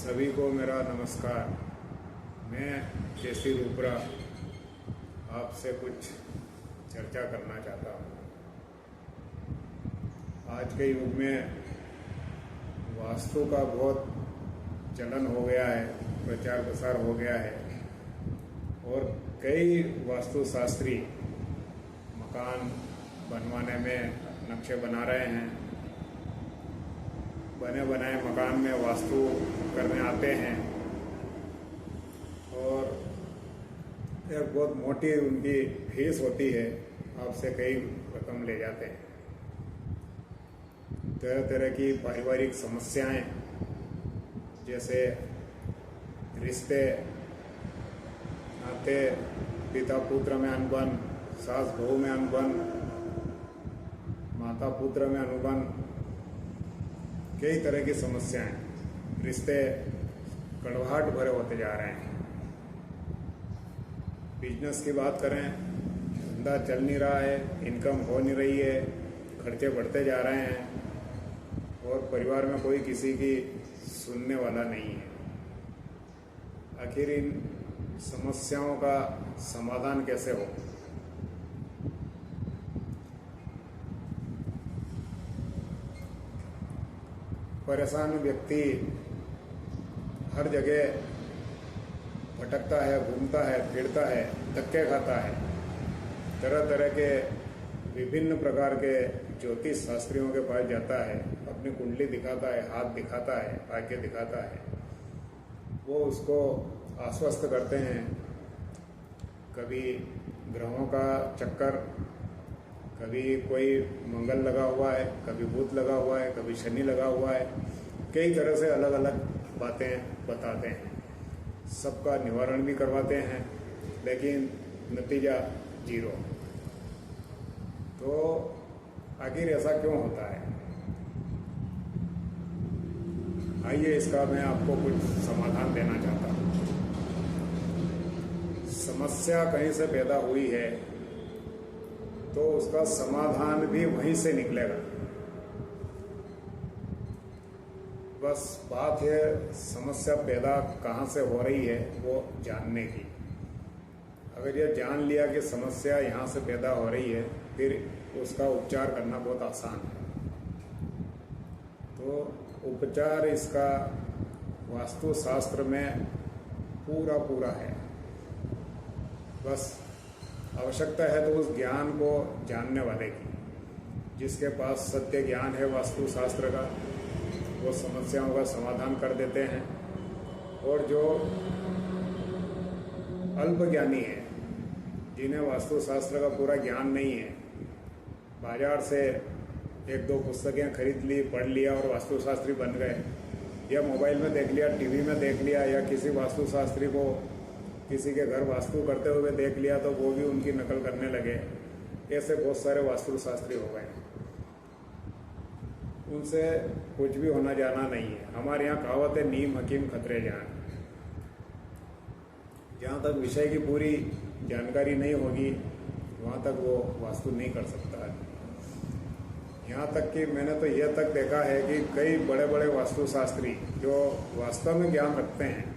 सभी को मेरा नमस्कार। मैं केसी रूपरा आपसे कुछ चर्चा करना चाहता हूँ। आज के युग में वास्तु का बहुत चलन हो गया है, प्रचार प्रसार हो गया है और कई वास्तुशास्त्री मकान बनवाने में नक्शे बना रहे हैं। बने बनाए मकान में वास्तु करने आते हैं और एक बहुत मोटी उनकी फीस होती है, आपसे कई रकम ले जाते हैं। तरह तरह की पारिवारिक समस्याएं जैसे रिश्ते, नाते, पिता पुत्र में अनबन, सास बहू में अनबन, माता पुत्र में अनबन, कई तरह की समस्याएं, रिश्ते कड़वाहट भरे होते जा रहे हैं। बिजनेस की बात करें, धंधा चल नहीं रहा है, इनकम हो नहीं रही है, खर्चे बढ़ते जा रहे हैं और परिवार में कोई किसी की सुनने वाला नहीं है। आखिर इन समस्याओं का समाधान कैसे हो? परेशान व्यक्ति हर जगह भटकता है, घूमता है, फिरता है, धक्के खाता है। तरह तरह के विभिन्न प्रकार के ज्योतिष शास्त्रियों के पास जाता है, अपनी कुंडली दिखाता है, हाथ दिखाता है, भाग्य दिखाता है। वो उसको आश्वस्त करते हैं। कभी ग्रहों का चक्कर, कभी कोई मंगल लगा हुआ है, कभी बुध लगा हुआ है, कभी शनि लगा हुआ है, कई तरह से अलग अलग बातें बताते हैं। सबका निवारण भी करवाते हैं, लेकिन नतीजा जीरो। तो आखिर ऐसा क्यों होता है? आइए इसका मैं आपको कुछ समाधान देना चाहता हूँ। समस्या कहीं से पैदा हुई है तो उसका समाधान भी वहीं से निकलेगा। बस बात है समस्या पैदा कहाँ से हो रही है वो जानने की। अगर ये जान लिया कि समस्या यहाँ से पैदा हो रही है, फिर उसका उपचार करना बहुत आसान है। तो उपचार इसका वास्तुशास्त्र में पूरा है। बस आवश्यकता है तो उस ज्ञान को जानने वाले की। जिसके पास सत्य ज्ञान है वास्तुशास्त्र का, वो समस्याओं का समाधान कर देते हैं। और जो अल्प ज्ञानी है, जिन्हें वास्तुशास्त्र का पूरा ज्ञान नहीं है, बाजार से एक दो पुस्तकें खरीद ली, पढ़ लिया और वास्तुशास्त्री बन गए, या मोबाइल में देख लिया, टीवी में देख लिया, या किसी वास्तुशास्त्री को किसी के घर वास्तु करते हुए देख लिया तो वो भी उनकी नकल करने लगे। ऐसे बहुत सारे वास्तुशास्त्री हो गए। उनसे कुछ भी होना जाना नहीं है। हमारे यहाँ कहावत है, नीम हकीम खतरे जान। जहाँ तक विषय की पूरी जानकारी नहीं होगी, वहाँ तक वो वास्तु नहीं कर सकता है। यहाँ तक कि मैंने तो यह तक देखा है कि कई बड़े बड़े वास्तुशास्त्री जो वास्तव में ज्ञान रखते हैं,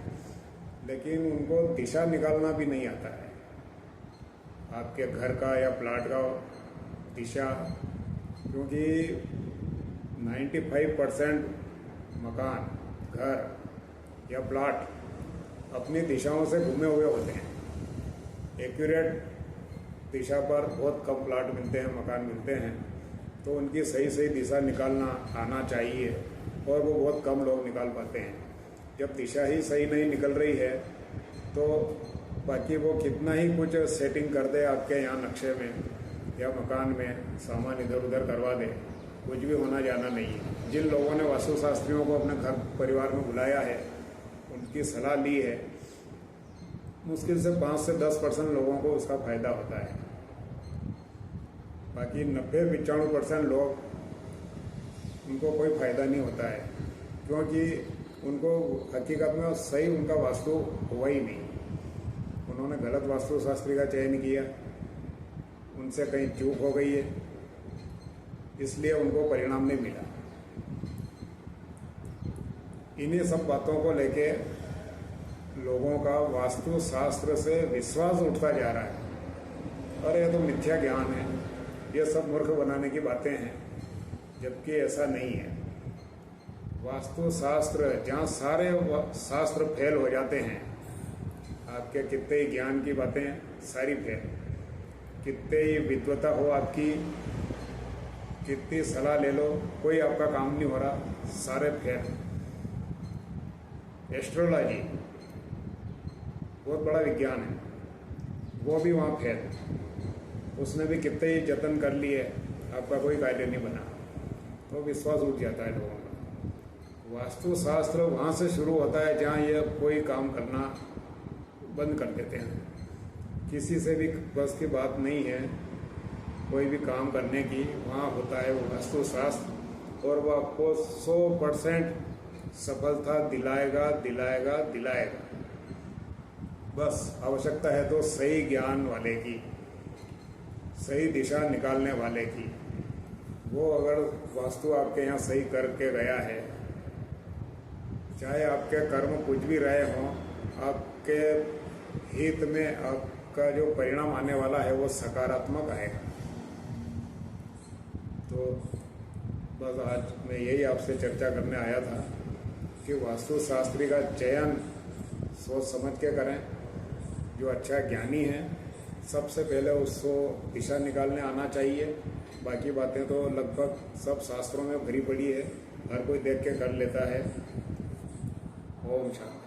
लेकिन उनको दिशा निकालना भी नहीं आता है। आपके घर का या प्लाट का दिशा, क्योंकि 95% मकान, घर या प्लाट अपनी दिशाओं से घूमे हुए होते हैं। एक्यूरेट दिशा पर बहुत कम प्लाट मिलते हैं, मकान मिलते हैं। तो उनकी सही सही दिशा निकालना आना चाहिए और वो बहुत कम लोग निकाल पाते हैं। जब दिशा ही सही नहीं निकल रही है तो बाकी वो कितना ही कुछ सेटिंग कर दे आपके यहाँ नक्शे में या मकान में, सामान इधर उधर करवा दे, कुछ भी होना जाना नहीं है। जिन लोगों ने वास्तुशास्त्रियों को अपने घर परिवार में बुलाया है, उनकी सलाह ली है, मुश्किल से 5 से 10% लोगों को उसका फायदा होता है। बाकी 90-95% लोग, उनको कोई फायदा नहीं होता है, क्योंकि उनको हकीकत में सही उनका वास्तु हुआ ही नहीं। उन्होंने गलत वास्तुशास्त्री का चयन किया, उनसे कहीं चूक हो गई है, इसलिए उनको परिणाम नहीं मिला। इन्हीं सब बातों को लेके लोगों का वास्तु शास्त्र से विश्वास उठता जा रहा है और ये तो मिथ्या ज्ञान है, ये सब मूर्ख बनाने की बातें हैं, जबकि ऐसा नहीं है। वास्तु शास्त्र जहाँ सारे शास्त्र फेल हो जाते हैं, आपके कितने ही ज्ञान की बातें सारी फेल, कितने ही विद्वता हो आपकी, कितनी सलाह ले लो, कोई आपका काम नहीं हो रहा, सारे फेल। एस्ट्रोलॉजी बहुत बड़ा विज्ञान है, वो भी वहाँ फेल, उसने भी कितने ही जतन कर लिए, आपका कोई कार्य नहीं बना, तो विश्वास उठ जाता है लोगों का। वास्तुशास्त्र वहाँ से शुरू होता है जहाँ ये कोई काम करना बंद कर देते हैं, किसी से भी बस की बात नहीं है कोई भी काम करने की, वहाँ होता है वो वास्तुशास्त्र, और वो आपको 100% सफलता दिलाएगा दिलाएगा दिलाएगा। बस आवश्यकता है तो सही ज्ञान वाले की, सही दिशा निकालने वाले की। वो अगर वास्तु आपके यहाँ सही करके गया है, चाहे आपके कर्म कुछ भी रहे हों, आपके हित में आपका जो परिणाम आने वाला है वो सकारात्मक आएगा। तो बस आज मैं यही आपसे चर्चा करने आया था कि वास्तुशास्त्री का चयन सोच समझ के करें। जो अच्छा ज्ञानी है सबसे पहले उसको दिशा निकालने आना चाहिए, बाकी बातें तो लगभग सब शास्त्रों में भरी पड़ी है, हर कोई देख के कर लेता है। ओम शांति।